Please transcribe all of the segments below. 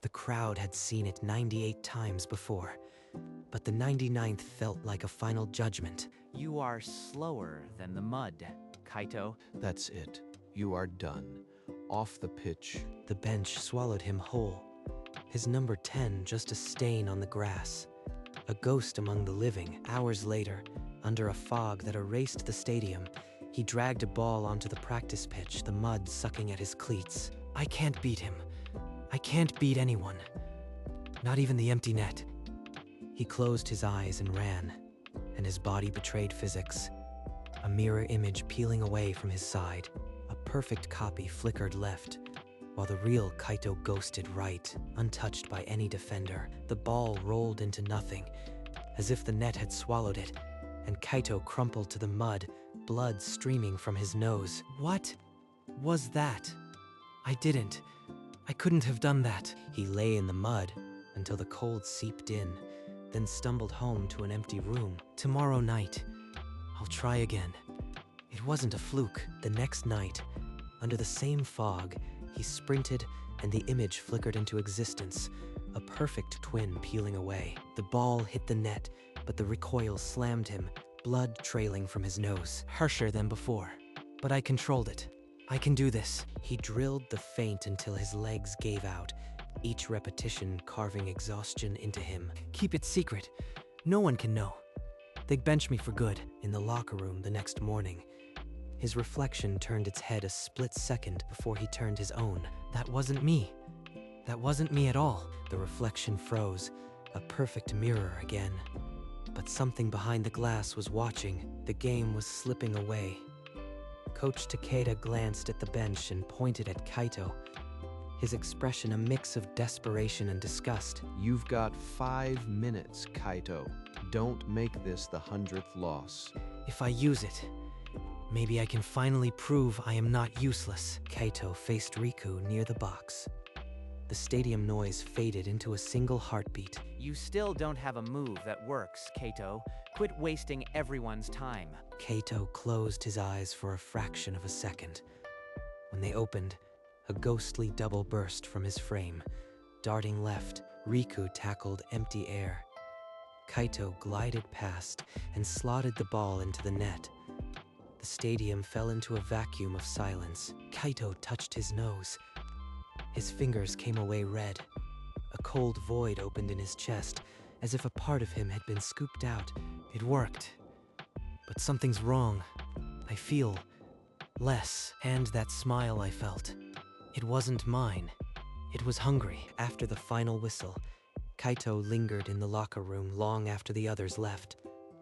The crowd had seen it 98 times before, but the 99th felt like a final judgment. You are slower than the mud, Kaito. That's it. You are done. Off the pitch. The bench swallowed him whole. His number 10 just a stain on the grass. A ghost among the living. Hours later, under a fog that erased the stadium, he dragged a ball onto the practice pitch, the mud sucking at his cleats. I can't beat him. I can't beat anyone. Not even the empty net. He closed his eyes and ran, and his body betrayed physics. A mirror image peeling away from his side. A perfect copy flickered left, while the real Kaito ghosted right, untouched by any defender. The ball rolled into nothing, as if the net had swallowed it, and Kaito crumpled to the mud, blood streaming from his nose. What was that? I didn't. I couldn't have done that. He lay in the mud until the cold seeped in, then stumbled home to an empty room. Tomorrow night, I'll try again. It wasn't a fluke. The next night, under the same fog, he sprinted and the image flickered into existence, a perfect twin peeling away. The ball hit the net, but the recoil slammed him, blood trailing from his nose. Harsher than before, but I controlled it. I can do this. He drilled the feint until his legs gave out, each repetition carving exhaustion into him. Keep it secret. No one can know. They'd bench me for good. In the locker room the next morning, his reflection turned its head a split second before he turned his own. That wasn't me. That wasn't me at all. The reflection froze, a perfect mirror again. But something behind the glass was watching. The game was slipping away. Coach Takeda glanced at the bench and pointed at Kaito, his expression a mix of desperation and disgust. You've got 5 minutes, Kaito. Don't make this the 100th loss. If I use it, maybe I can finally prove I am not useless. Kaito faced Riku near the box. The stadium noise faded into a single heartbeat. You still don't have a move that works, Kaito. Quit wasting everyone's time. Kaito closed his eyes for a fraction of a second. When they opened, a ghostly double burst from his frame. Darting left, Riku tackled empty air. Kaito glided past and slotted the ball into the net. The stadium fell into a vacuum of silence. Kaito touched his nose. His fingers came away red. A cold void opened in his chest, as if a part of him had been scooped out. It worked. But something's wrong. I feel less. And that smile I felt, it wasn't mine. It was hungry. After the final whistle, Kaito lingered in the locker room long after the others left,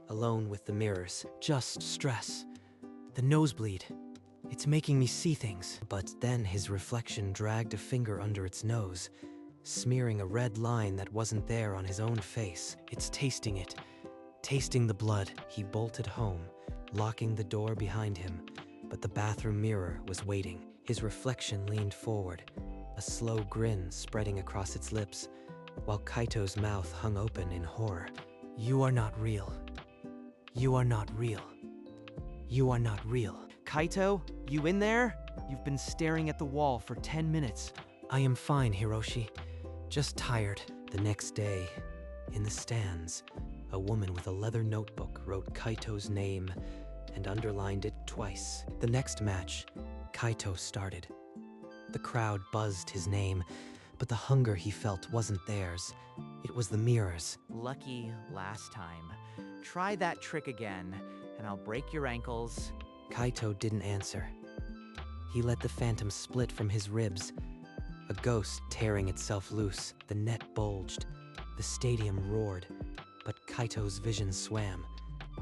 alone with the mirrors. Just stress. The nosebleed. It's making me see things. But then his reflection dragged a finger under its nose, smearing a red line that wasn't there on his own face. It's tasting it. Tasting the blood. He bolted home, locking the door behind him, but the bathroom mirror was waiting. His reflection leaned forward, a slow grin spreading across its lips, while Kaito's mouth hung open in horror. You are not real. You are not real. You are not real. Kaito, you in there? You've been staring at the wall for 10 minutes. I am fine, Hiroshi. Just tired. The next day, in the stands, a woman with a leather notebook wrote Kaito's name and underlined it twice. The next match, Kaito started. The crowd buzzed his name, but the hunger he felt wasn't theirs. It was the mirror's. Lucky last time. Try that trick again, and I'll break your ankles. Kaito didn't answer. He let the phantom split from his ribs, a ghost tearing itself loose. The net bulged. The stadium roared, but Kaito's vision swam,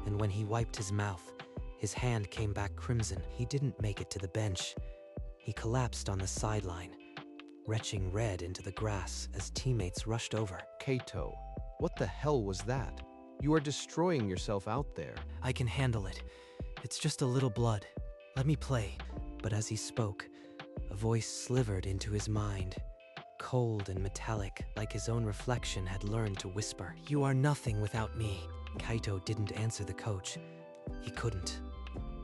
and when he wiped his mouth, his hand came back crimson. He didn't make it to the bench. He collapsed on the sideline, retching red into the grass as teammates rushed over. Kaito, what the hell was that? You are destroying yourself out there. I can handle it. It's just a little blood. Let me play. But as he spoke, a voice slivered into his mind, cold and metallic, like his own reflection had learned to whisper. You are nothing without me. Kaito didn't answer the coach. He couldn't,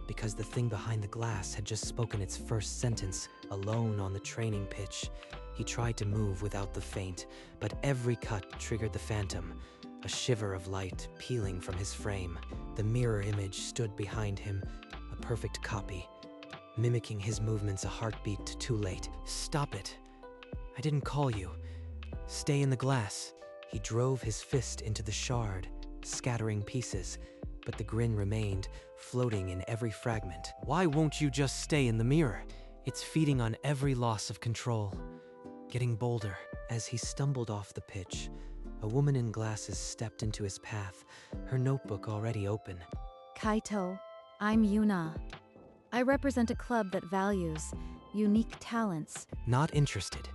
because the thing behind the glass had just spoken its first sentence, alone on the training pitch. He tried to move without the feint, but every cut triggered the phantom, a shiver of light peeling from his frame. The mirror image stood behind him, a perfect copy, mimicking his movements a heartbeat too late. "Stop it. I didn't call you. Stay in the glass." He drove his fist into the shard, scattering pieces, but the grin remained, floating in every fragment. "Why won't you just stay in the mirror? It's feeding on every loss of control." Getting bolder. As he stumbled off the pitch, a woman in glasses stepped into his path, her notebook already open. Kaito, I'm Yuna. I represent a club that values unique talents. "Not interested.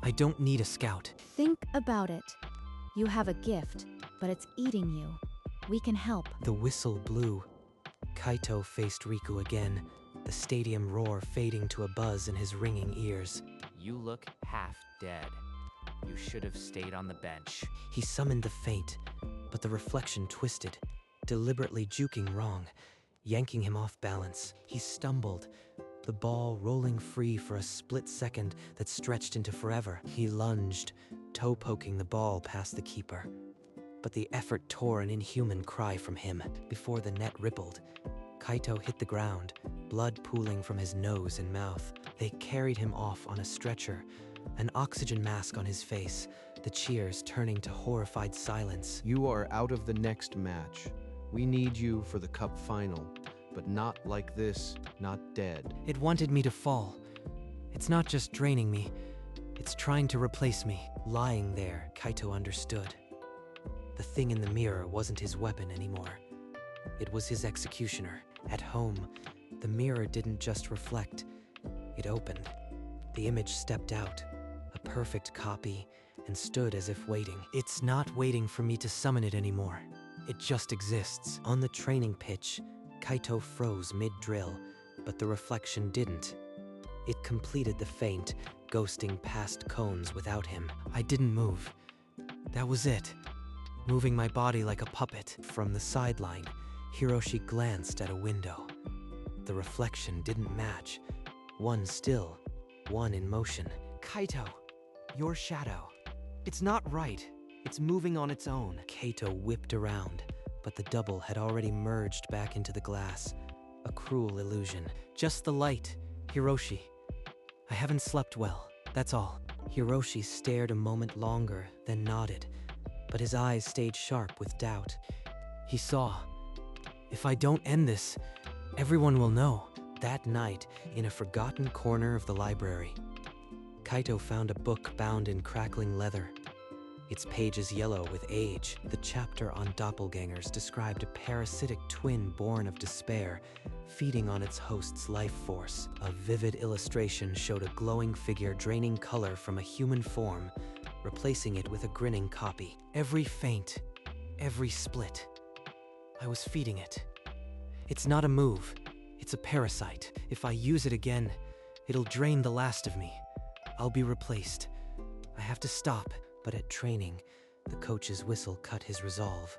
I don't need a scout." Think about it. You have a gift, but it's eating you. We can help. The whistle blew. Kaito faced Riku again, the stadium roar fading to a buzz in his ringing ears. You look half dead. You should have stayed on the bench. He summoned the feint, but the reflection twisted, deliberately juking wrong, yanking him off balance. He stumbled, the ball rolling free for a split second that stretched into forever. He lunged, toe poking the ball past the keeper. But the effort tore an inhuman cry from him. Before the net rippled, Kaito hit the ground, blood pooling from his nose and mouth. They carried him off on a stretcher, an oxygen mask on his face, the cheers turning to horrified silence. You are out of the next match. We need you for the cup final, but not like this, not dead. It wanted me to fall. It's not just draining me, it's trying to replace me. Lying there, Kaito understood. The thing in the mirror wasn't his weapon anymore. It was his executioner. At home, the mirror didn't just reflect, it opened. The image stepped out, a perfect copy, and stood as if waiting. It's not waiting for me to summon it anymore. It just exists. On the training pitch, Kaito froze mid-drill, but the reflection didn't. It completed the feint, ghosting past cones without him. I didn't move. That was it. Moving my body like a puppet. From the sideline, Hiroshi glanced at a window. The reflection didn't match. One still, one in motion. "Kaito, your shadow. It's not right. It's moving on its own." Kaito whipped around, but the double had already merged back into the glass. A cruel illusion. "Just the light, Hiroshi. I haven't slept well, that's all." Hiroshi stared a moment longer, then nodded, but his eyes stayed sharp with doubt. He saw. "If I don't end this, everyone will know." That night, in a forgotten corner of the library, Kaito found a book bound in crackling leather. Its pages yellow with age. The chapter on doppelgangers described a parasitic twin born of despair, feeding on its host's life force. A vivid illustration showed a glowing figure draining color from a human form, replacing it with a grinning copy. Every feint, every split. I was feeding it. It's not a move, it's a parasite. If I use it again, it'll drain the last of me. I'll be replaced. I have to stop. But at training, the coach's whistle cut his resolve.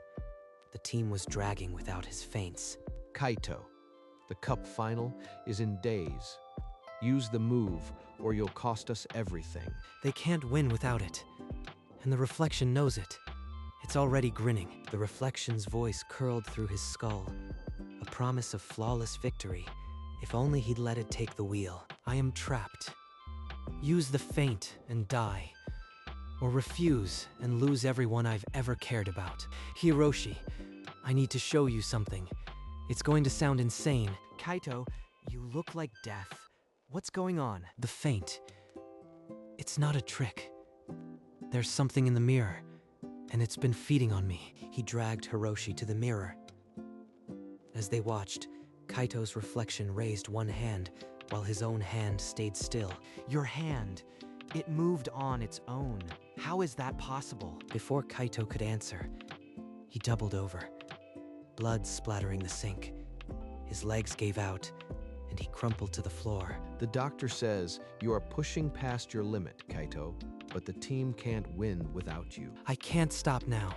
The team was dragging without his feints. Kaito, the cup final is in days. Use the move, or you'll cost us everything. They can't win without it. And the reflection knows it. It's already grinning. The reflection's voice curled through his skull. A promise of flawless victory, if only he'd let it take the wheel. I am trapped. Use the feint and die. Or refuse and lose everyone I've ever cared about. Hiroshi, I need to show you something. It's going to sound insane. Kaito, you look like death. What's going on? The feint. It's not a trick. There's something in the mirror, and it's been feeding on me. He dragged Hiroshi to the mirror. As they watched, Kaito's reflection raised one hand, while his own hand stayed still. Your hand. It moved on its own. How is that possible? Before Kaito could answer, he doubled over, blood splattering the sink. His legs gave out, and he crumpled to the floor. The doctor says you are pushing past your limit, Kaito, but the team can't win without you. I can't stop now.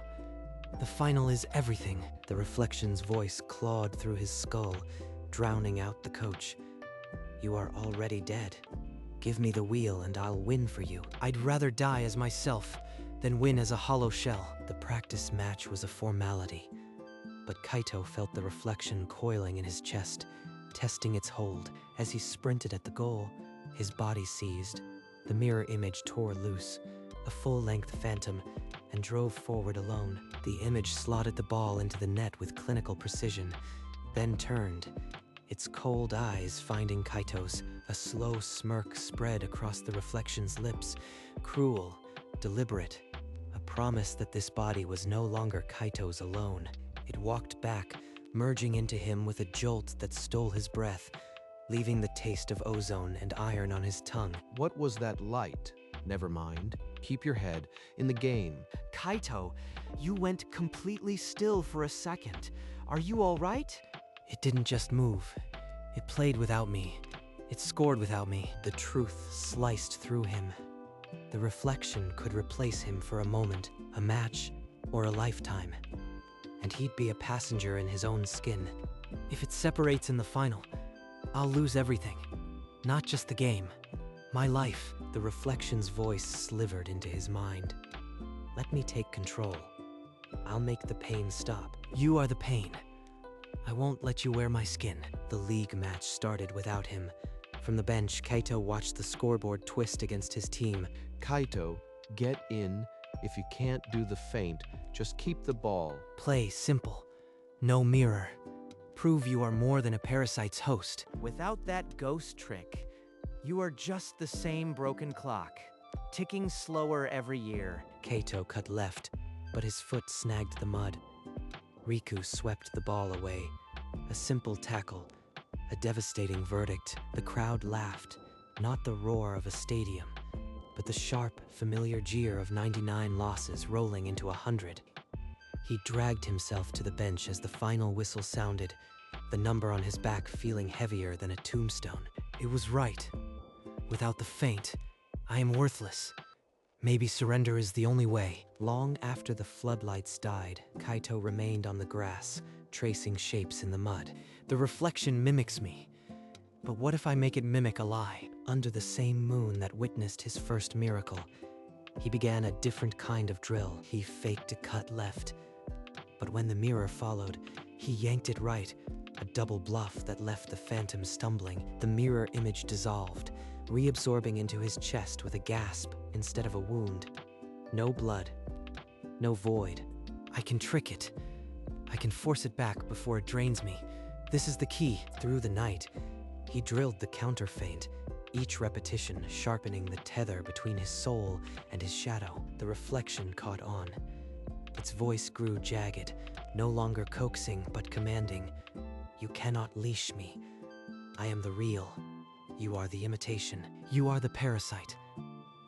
The final is everything. The reflection's voice clawed through his skull, drowning out the coach. You are already dead. Give me the wheel and I'll win for you. I'd rather die as myself than win as a hollow shell. The practice match was a formality, but Kaito felt the reflection coiling in his chest, testing its hold. As he sprinted at the goal, his body seized. The mirror image tore loose, a full-length phantom, and drove forward alone. The image slotted the ball into the net with clinical precision, then turned, its cold eyes finding Kaito's. A slow smirk spread across the reflection's lips, cruel, deliberate, a promise that this body was no longer Kaito's alone. It walked back, merging into him with a jolt that stole his breath, leaving the taste of ozone and iron on his tongue. What was that light? Never mind. Keep your head in the game. Kaito, you went completely still for a second. Are you all right? It didn't just move. It played without me. It scored without me. The truth sliced through him. The reflection could replace him for a moment, a match, or a lifetime. And he'd be a passenger in his own skin. If it separates in the final, I'll lose everything. Not just the game. My life. The reflection's voice slivered into his mind. Let me take control. I'll make the pain stop. You are the pain. I won't let you wear my skin. The league match started without him. From the bench, Kaito watched the scoreboard twist against his team. Kaito, get in. If you can't do the feint, just keep the ball. Play simple. No mirror. Prove you are more than a parasite's host. Without that ghost trick, you are just the same broken clock, ticking slower every year. Kaito cut left, but his foot snagged the mud. Riku swept the ball away. A simple tackle, a devastating verdict. The crowd laughed, not the roar of a stadium, but the sharp, familiar jeer of 99 losses rolling into 100. He dragged himself to the bench as the final whistle sounded, the number on his back feeling heavier than a tombstone. It was right. Without the feint, I am worthless. Maybe surrender is the only way. Long after the floodlights died, Kaito remained on the grass, tracing shapes in the mud. The reflection mimics me. But what if I make it mimic a lie? Under the same moon that witnessed his first miracle, he began a different kind of drill. He faked a cut left. But when the mirror followed, he yanked it right, a double bluff that left the phantom stumbling. The mirror image dissolved, reabsorbing into his chest with a gasp instead of a wound. No blood, no void. I can trick it. I can force it back before it drains me. This is the key. Through the night, he drilled the counter feint, each repetition sharpening the tether between his soul and his shadow. The reflection caught on. Its voice grew jagged, no longer coaxing but commanding. You cannot leash me. I am the real. You are the imitation. You are the parasite.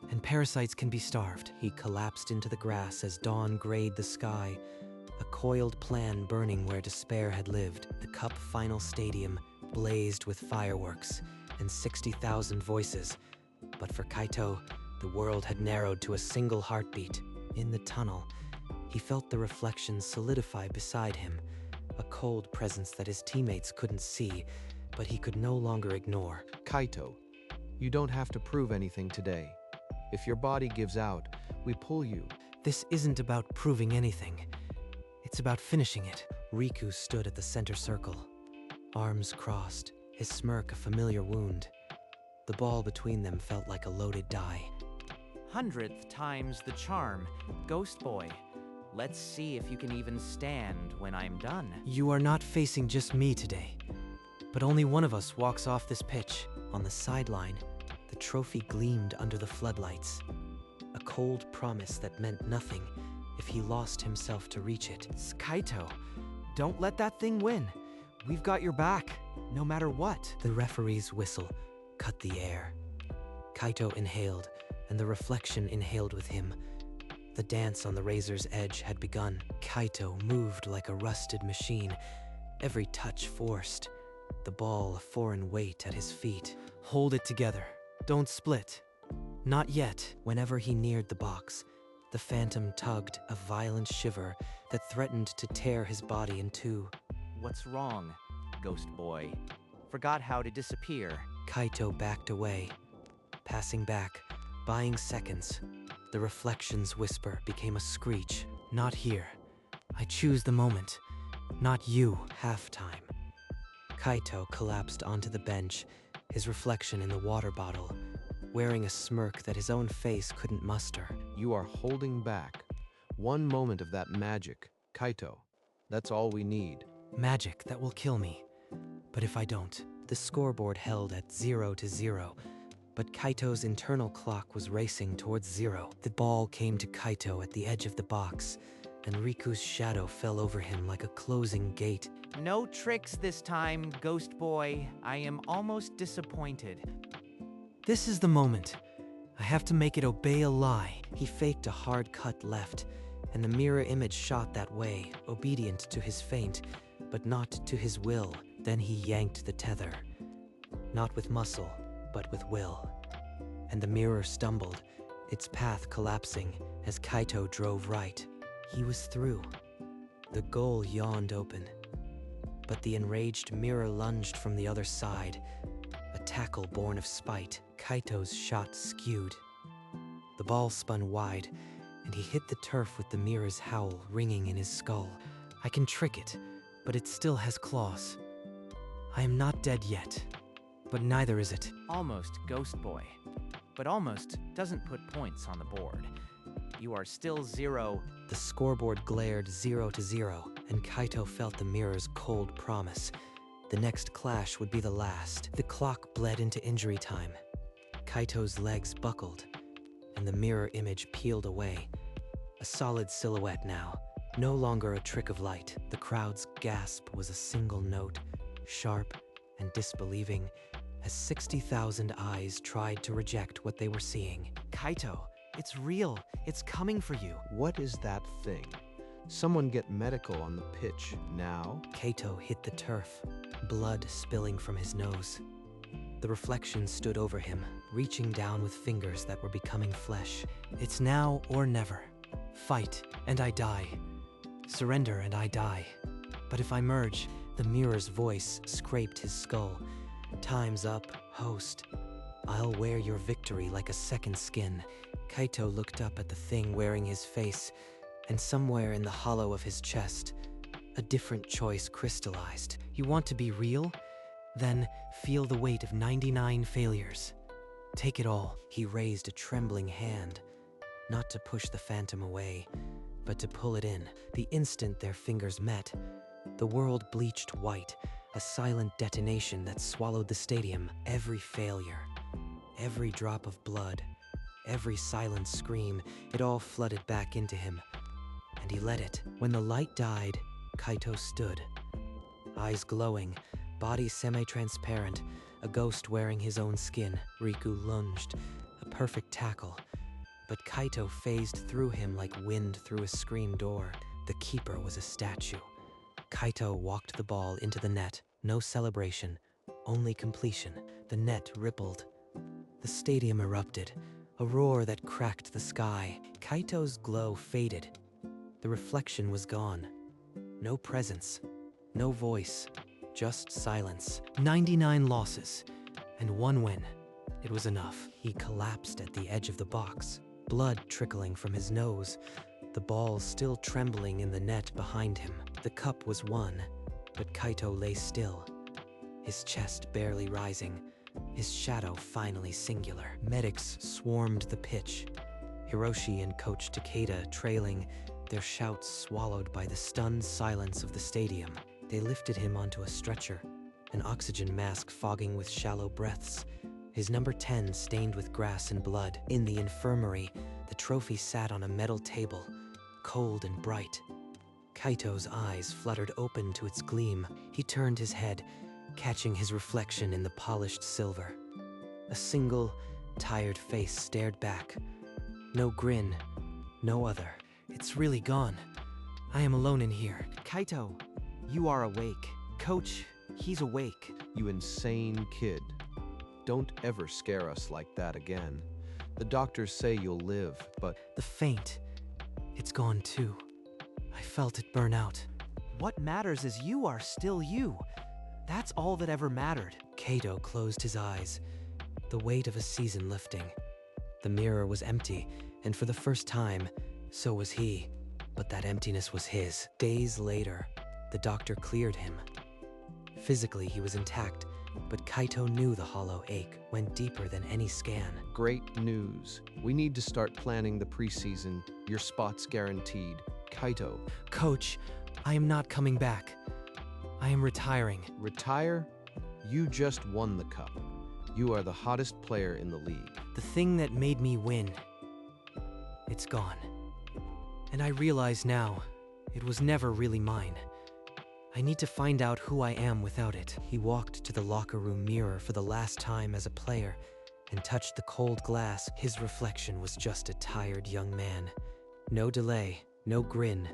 And parasites can be starved. He collapsed into the grass as dawn grayed the sky, a coiled plan burning where despair had lived. The Cup final stadium blazed with fireworks and 60,000 voices. But for Kaito, the world had narrowed to a single heartbeat. In the tunnel, he felt the reflection solidify beside him, a cold presence that his teammates couldn't see, but he could no longer ignore. Kaito, you don't have to prove anything today. If your body gives out, we pull you. This isn't about proving anything. It's about finishing it. Riku stood at the center circle, arms crossed, his smirk a familiar wound. The ball between them felt like a loaded die. 100th time's the charm, Ghost Boy. Let's see if you can even stand when I'm done. You are not facing just me today, but only one of us walks off this pitch. On the sideline, the trophy gleamed under the floodlights, a cold promise that meant nothing if he lost himself to reach it. Kaito, don't let that thing win. We've got your back, no matter what. The referee's whistle cut the air. Kaito inhaled, and the reflection inhaled with him. The dance on the razor's edge had begun. Kaito moved like a rusted machine, every touch forced, the ball a foreign weight at his feet. Hold it together. Don't split. Not yet. Whenever he neared the box, the phantom tugged a violent shiver that threatened to tear his body in two. What's wrong, Ghost Boy? Forgot how to disappear. Kaito backed away, passing back, buying seconds. The reflection's whisper became a screech. Not here. I choose the moment. Not you, halftime. Kaito collapsed onto the bench, his reflection in the water bottle, wearing a smirk that his own face couldn't muster. You are holding back. One moment of that magic, Kaito. That's all we need. Magic that will kill me. But if I don't, the scoreboard held at 0-0. But Kaito's internal clock was racing towards 0. The ball came to Kaito at the edge of the box, and Riku's shadow fell over him like a closing gate. No tricks this time, Ghost Boy. I am almost disappointed. This is the moment. I have to make it obey a lie. He faked a hard cut left, and the mirror image shot that way, obedient to his feint, but not to his will. Then he yanked the tether. Not with muscle, but with will. And the mirror stumbled, its path collapsing as Kaito drove right. He was through. The goal yawned open. But the enraged mirror lunged from the other side. A tackle born of spite. Kaito's shot skewed. The ball spun wide, and he hit the turf with the mirror's howl ringing in his skull. I can trick it, but it still has claws. I am not dead yet, but neither is it. Almost, Ghost Boy. But almost doesn't put points on the board. You are still 0. The scoreboard glared 0-0, and Kaito felt the mirror's cold promise. The next clash would be the last. The clock bled into injury time. Kaito's legs buckled, and the mirror image peeled away. A solid silhouette now, no longer a trick of light. The crowd's gasp was a single note, sharp and disbelieving, as 60,000 eyes tried to reject what they were seeing. Kaito, it's real. It's coming for you. What is that thing? Someone get medical on the pitch now. Kaito hit the turf, blood spilling from his nose. The reflection stood over him, reaching down with fingers that were becoming flesh. It's now or never. Fight, and I die. Surrender, and I die. But if I merge, the mirror's voice scraped his skull. Time's up, host. I'll wear your victory like a second skin. Kaito looked up at the thing wearing his face, and somewhere in the hollow of his chest, a different choice crystallized. You want to be real? Then feel the weight of 99 failures. Take it all. He raised a trembling hand, not to push the phantom away, but to pull it in. The instant their fingers met, the world bleached white, a silent detonation that swallowed the stadium. Every failure, every drop of blood, every silent scream, it all flooded back into him. And he let it. When the light died, Kaito stood. Eyes glowing, body semi-transparent, a ghost wearing his own skin. Riku lunged, a perfect tackle. But Kaito phased through him like wind through a screen door. The keeper was a statue. Kaito walked the ball into the net. No celebration, only completion. The net rippled. The stadium erupted, a roar that cracked the sky. Kaito's glow faded. The reflection was gone. No presence, no voice, just silence. 99 losses, and 1 win. It was enough. He collapsed at the edge of the box, blood trickling from his nose, the ball still trembling in the net behind him. The cup was won, but Kaito lay still, his chest barely rising, his shadow finally singular. Medics swarmed the pitch, Hiroshi and Coach Takeda trailing, their shouts swallowed by the stunned silence of the stadium. They lifted him onto a stretcher, an oxygen mask fogging with shallow breaths, his number 10 stained with grass and blood. In the infirmary, the trophy sat on a metal table, cold and bright. Kaito's eyes fluttered open to its gleam. He turned his head, catching his reflection in the polished silver. A single, tired face stared back. No grin, no other. It's really gone. I am alone in here. Kaito, you are awake. Coach, he's awake. You insane kid. Don't ever scare us like that again. The doctors say you'll live, but... The feint, it's gone too. I felt it burn out. What matters is you are still you. That's all that ever mattered. Kaito closed his eyes, the weight of a season lifting. The mirror was empty, and for the first time, so was he. But that emptiness was his. Days later, the doctor cleared him. Physically, he was intact, but Kaito knew the hollow ache went deeper than any scan. Great news. We need to start planning the preseason. Your spot's guaranteed. Kaito. Coach, I am not coming back. I am retiring. Retire? You just won the cup. You are the hottest player in the league. The thing that made me win, it's gone. And I realize now, it was never really mine. I need to find out who I am without it. He walked to the locker room mirror for the last time as a player and touched the cold glass. His reflection was just a tired young man. No delay, no grin,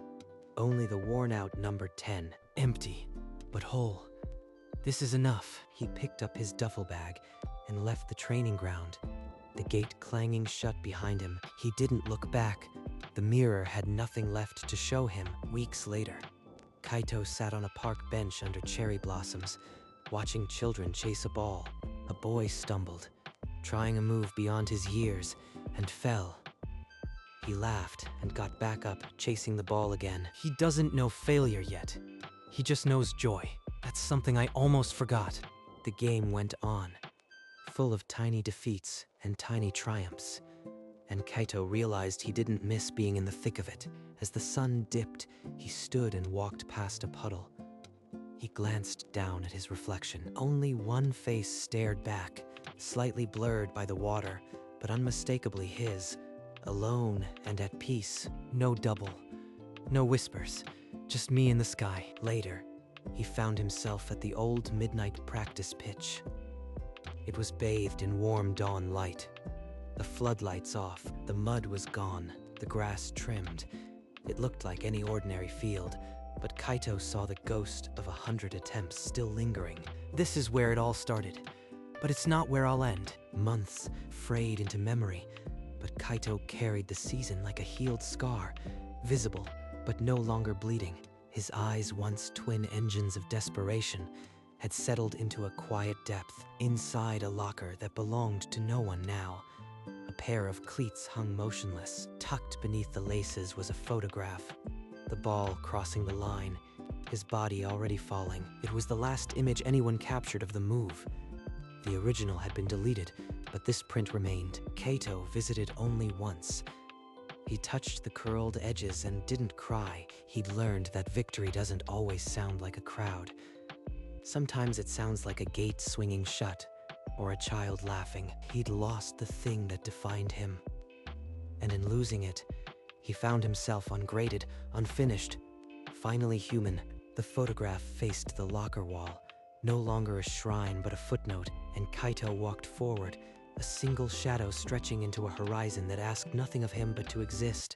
only the worn-out number 10. Empty, but whole. This is enough. He picked up his duffel bag and left the training ground, the gate clanging shut behind him. He didn't look back. The mirror had nothing left to show him. Weeks later, Kaito sat on a park bench under cherry blossoms, watching children chase a ball. A boy stumbled, trying a move beyond his years, and fell. He laughed and got back up, chasing the ball again. He doesn't know failure yet. He just knows joy. That's something I almost forgot. The game went on, full of tiny defeats and tiny triumphs. And Kaito realized he didn't miss being in the thick of it. As the sun dipped, he stood and walked past a puddle. He glanced down at his reflection. Only one face stared back, slightly blurred by the water, but unmistakably his. Alone and at peace. No double, no whispers, just me in the sky. Later, he found himself at the old midnight practice pitch. It was bathed in warm dawn light. The floodlights off, the mud was gone, the grass trimmed. It looked like any ordinary field, but Kaito saw the ghost of 100 attempts still lingering. This is where it all started, but it's not where I'll end. Months frayed into memory, but Kaito carried the season like a healed scar, visible, but no longer bleeding. His eyes, once twin engines of desperation, had settled into a quiet depth. Inside a locker that belonged to no one now, a pair of cleats hung motionless. Tucked beneath the laces was a photograph. The ball crossing the line, his body already falling. It was the last image anyone captured of the move. The original had been deleted, but this print remained. Kaito visited only once. He touched the curled edges and didn't cry. He'd learned that victory doesn't always sound like a crowd. Sometimes it sounds like a gate swinging shut, or a child laughing. He'd lost the thing that defined him. And in losing it, he found himself ungraded, unfinished, finally human. The photograph faced the locker wall, no longer a shrine but a footnote, and Kaito walked forward, a single shadow stretching into a horizon that asked nothing of him but to exist.